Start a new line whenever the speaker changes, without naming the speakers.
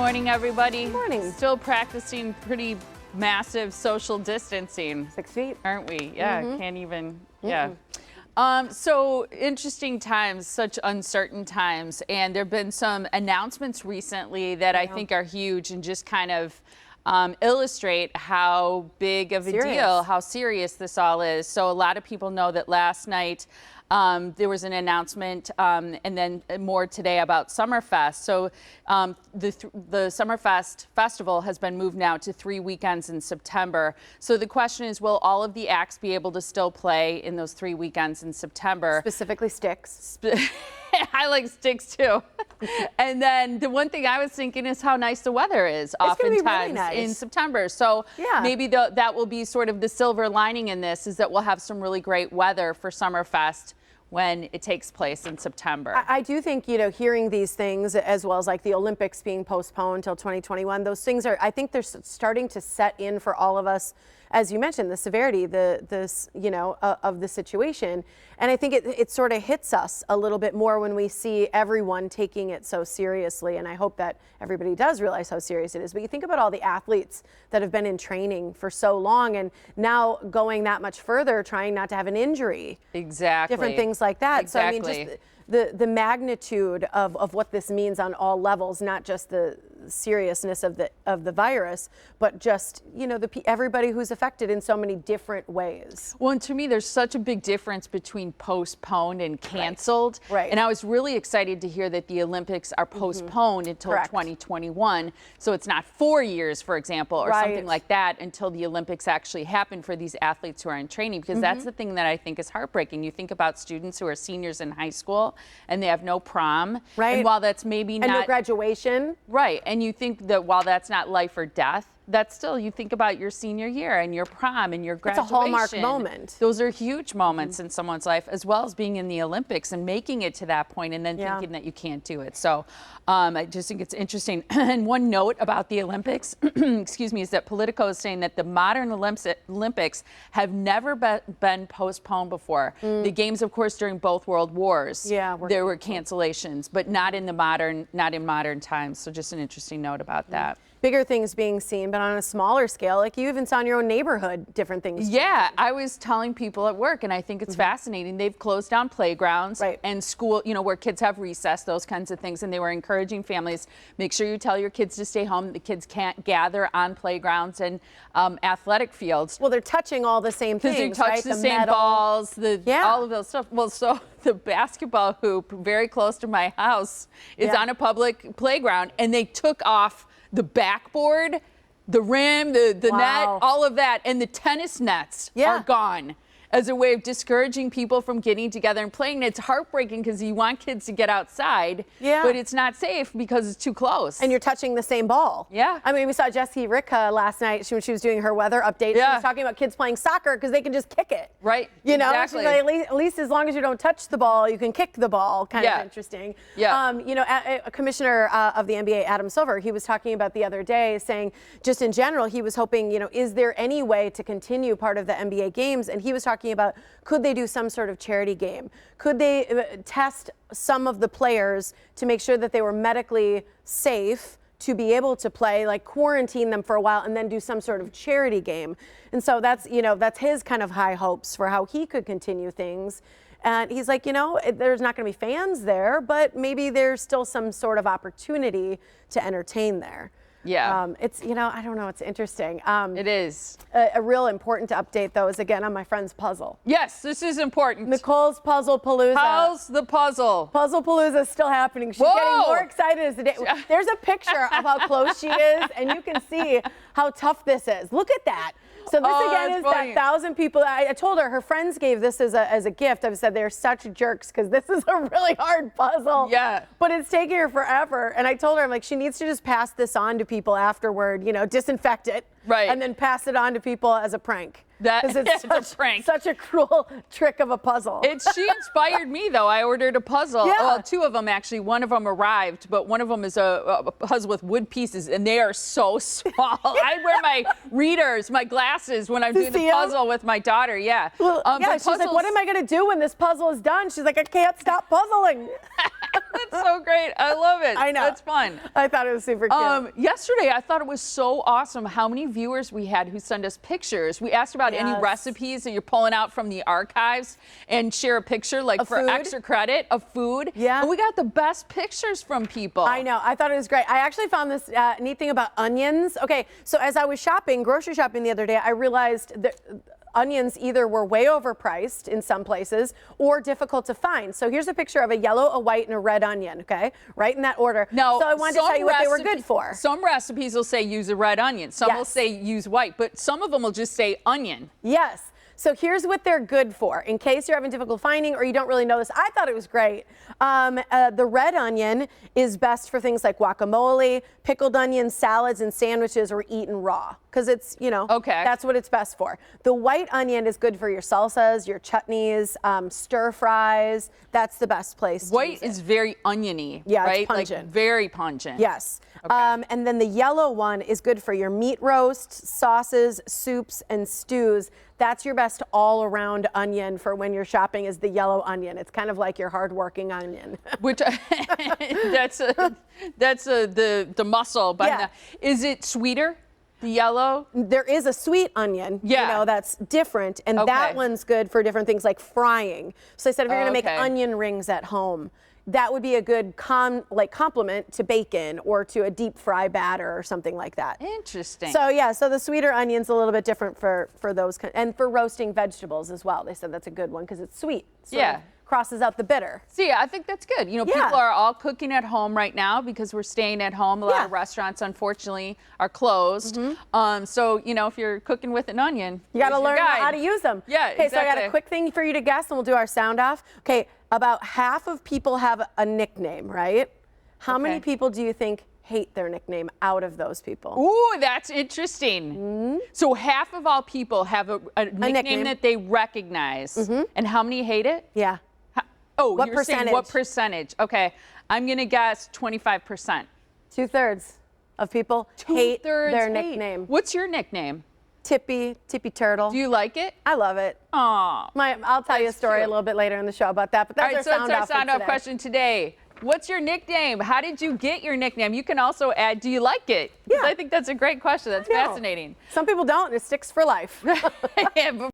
morning, everybody.
Good morning.
Still practicing pretty massive social distancing.
6 feet.
Aren't we? Yeah, can't even, So interesting times, such uncertain times. And there have been some announcements recently that I think are huge and just kind of illustrate how big of a deal, how serious this all is. So a lot of people know that last night there was an announcement and then more today about Summerfest. So the Summerfest festival has been moved now to 3 weekends in September. So the question is, will all of the acts be able to still play in those 3 weekends in September?
Specifically Styx.
I like Styx too. And then the one thing I was thinking is how nice the weather is oftentimes in September. So maybe that will be sort of the silver lining in this, is that we'll have some really great weather for Summerfest when it takes place in September.
I do think, you know, hearing these things, as well as like the Olympics being postponed till 2021, those things are, I think they're starting to set in for all of us. As you mentioned, the severity, you know, of the situation. And I think it sort of hits us a little bit more when we see everyone taking it so seriously. And I hope that everybody does realize how serious it is. But you think about all the athletes that have been in training for so long and now going that much further, trying not to have an injury.
Exactly.
Different things like that.
Exactly.
So I mean, just the magnitude of what this means on all levels, not just the seriousness of the virus, but just, you know, everybody who's affected in so many different ways.
Well, and to me, there's such a big difference between postponed and canceled.
Right.
And I was really excited to hear that the Olympics are postponed until 2021. So it's not 4 years, for example, or something like that, until the Olympics actually happen for these athletes who are in training, because that's the thing that I think is heartbreaking. You think about students who are seniors in high school and they have no prom.
Right.
And while that's maybe not.
And no graduation.
Right. And you think that while that's not life or death, that's still, you think about your senior year and your prom and your graduation.
It's a hallmark moment.
Those are huge moments in someone's life, as well as being in the Olympics and making it to that point and then thinking that you can't do it. So I just think it's interesting. And one note about the Olympics, excuse me, is that Politico is saying that the modern Olympics have never been postponed before. The games, of course, during both world wars, there were cancellations, but not in modern times. So just an interesting note about that.
Bigger things being seen, but on a smaller scale, like you even saw in your own neighborhood, different things.
Yeah, I was telling people at work, and I think it's fascinating. They've closed down playgrounds and school, you know, where kids have recess, those kinds of things. And they were encouraging families, make sure you tell your kids to stay home. The kids can't gather on playgrounds and athletic fields.
Well, they're touching all the same things,
because they touch the same balls, all of those stuff. Well, so the basketball hoop very close to my house is on a public playground, and they took off the backboard, the rim, the net, all of that, and the tennis nets are gone as a way of discouraging people from getting together and playing. It's heartbreaking because you want kids to get outside, but it's not safe because it's too close.
And you're touching the same ball. Yeah. I mean, we saw Jessie Ricka last night when she was doing her weather update. She was talking about kids playing soccer because they can just kick it. Right. You know, she's like, at least as long as you don't touch the ball, you can kick the ball. Kind of interesting. Yeah. You know, a commissioner of the NBA, Adam Silver, he was talking about the other day, saying just in general, he was hoping, you know, is there any way to continue part of the NBA games? And he was talking about, could they do some sort of charity game? Could they test some of the players to make sure that they were medically safe to be able to play, like quarantine them for a while and then do some sort of charity game? And so that's, you know, that's his kind of high hopes for how he could continue things. And he's like, you know, there's not going to be fans there, but maybe there's still some sort of opportunity to entertain there. Yeah. It's, you know, I don't know. It's interesting.
It is.
A real important update, though, is again on my friend's puzzle.
Yes, this is important.
Nicole's Puzzle Palooza.
How's the puzzle?
Puzzle Palooza is still happening. She's getting more excited as the day. There's a picture of how close she is, and you can see how tough this is. Look at that. So this again is that 1,000 people. I told her friends gave this as a gift. I've said they're such jerks because this is a really hard puzzle. Yeah. But it's taking her forever. And I told her, I'm like, she needs to just pass this on to people afterward, you know, disinfect it. Right. And then pass it on to people as a prank. It's such a cruel trick of a puzzle.
She inspired me, though. I ordered a puzzle. Yeah. Well, 2 of them, actually. One of them arrived, but one of them is a puzzle with wood pieces, and they are so small. I wear my readers, my glasses, when I'm doing the puzzle with my daughter. Yeah.
Well, she's like, what am I going to do when this puzzle is done? She's like, I can't stop puzzling.
That's so great. I love it.
I know.
That's fun.
I thought it was super cute.
Yesterday, I thought it was so awesome how many viewers we had who sent us pictures. We asked about any recipes that you're pulling out from the archives and share a picture like
of
for
food?
Extra credit of food.
Yeah.
And we got the best pictures from people.
I know. I thought it was great. I actually found this neat thing about onions. Okay, so as I was shopping, grocery shopping the other day, I realized that onions either were way overpriced in some places or difficult to find. So here's a picture of a yellow, a white, and a red onion, okay? Right in that order.
No,
so I wanted to tell you what they were good for.
Some recipes will say use a red onion. Some will
Yes.
say use white, but some of them will just say onion.
Yes. So here's what they're good for, in case you're having difficulty finding or you don't really know this. I thought it was great. The red onion is best for things like guacamole, pickled onions, salads, and sandwiches, or eaten raw, because it's, that's what it's best for. The white onion is good for your salsas, your chutneys, stir fries. That's the best place to use it.
Is very oniony,
yeah,
right?
It's pungent.
Like very pungent.
Yes.
Okay.
And then the yellow one is good for your meat roasts, sauces, soups, and stews. That's your best all-around onion for when you're shopping, is the yellow onion. It's kind of like your hard-working onion.
Which that's the muscle. But
Yeah.
Is it sweeter? The yellow?
There is a sweet onion, that's different, and that one's good for different things like frying. So I said if you're going to make onion rings at home, that would be a good complement to bacon or to a deep fry batter or something like that.
Interesting.
So yeah, so the sweeter onion's a little bit different for those, and for roasting vegetables as well. They said that's a good one because it's sweet. So it crosses out the bitter.
See, I think that's good. People are all cooking at home right now because we're staying at home. A lot of restaurants, unfortunately, are closed. So, if you're cooking with an onion,
you got to learn how to use them.
Yeah,
okay, so I got a quick thing for you to guess, and we'll do our sound off. Okay, about half of people have a nickname, right? How many people do you think hate their nickname out of those people?
Ooh, that's interesting. So half of all people have a nickname that they recognize. And how many hate it?
Yeah.
What you're saying what percentage? Okay, I'm going to guess 25%.
2/3 of people hate their nickname.
What's your nickname?
Tippy Turtle.
Do you like it?
I love it.
Aw.
I'll tell you a story a little bit later in the show about that, but that's
our sound off question today. What's your nickname? How did you get your nickname? You can also add, do you like it? Yeah. I think that's a great question. That's fascinating.
Some people don't, and it sticks for life.